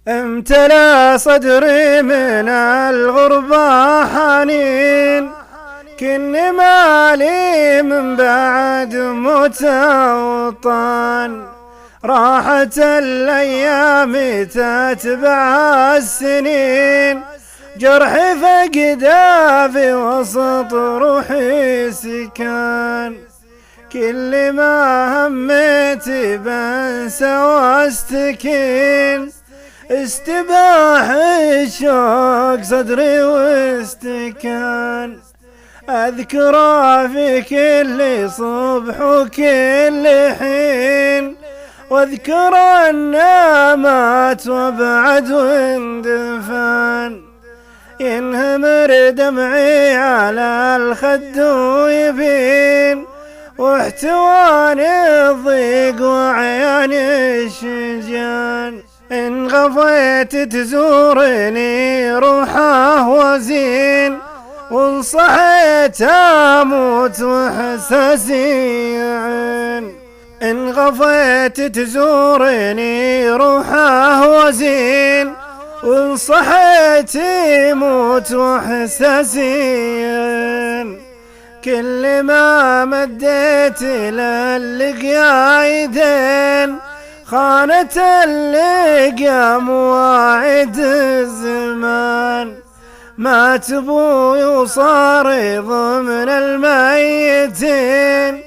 امتلأ صدري من الغربة حنين، كن مالي من بعد موت وطن. راحت الأيام تتبع السنين، جرحي فقدا في وسط روحي سكان. كل ما هميت بنسى واستكين، استباح الشوق صدري واستكان. أذكره في كل صبح وكل حين، واذكر أنه مات وابعد واندفن. ينهمر دمعي على الخد ويبين، واحتواني الضيق وعياني الشجان. إن غفيت تزورني روحه وزين، وإن صحيت أموت وإحساسي يعين. إن غفيت تزورني روحه وزين، وإن صحيت يموت وإحساسي يعين. كل ما مديت للقيا يدين، خانت اللقا مواعيد الزمان. مات ابوي وصار ضمن الميتين،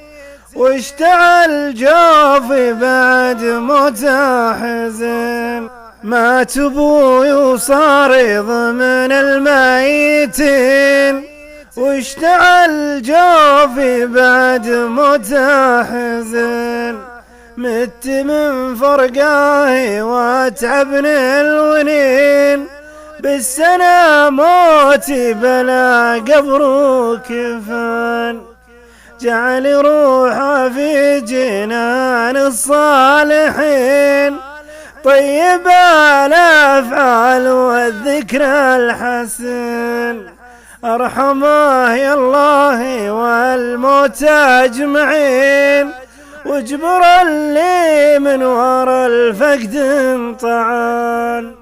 واشتعل جوفي بعد موته حزين. مات ابوي وصار ضمن الميتين، واشتعل جوفي بعد موته حزين. مت من فرقاه واتعبني الونين، بالسنة موتي بلا قبر وكفن. جعل روحه في جنان الصالحين، طيب الأفعال والذكرى الحسن. أرحمه يا الله والموت أجمعين، واجبر اللي من ورا الفقد طعان.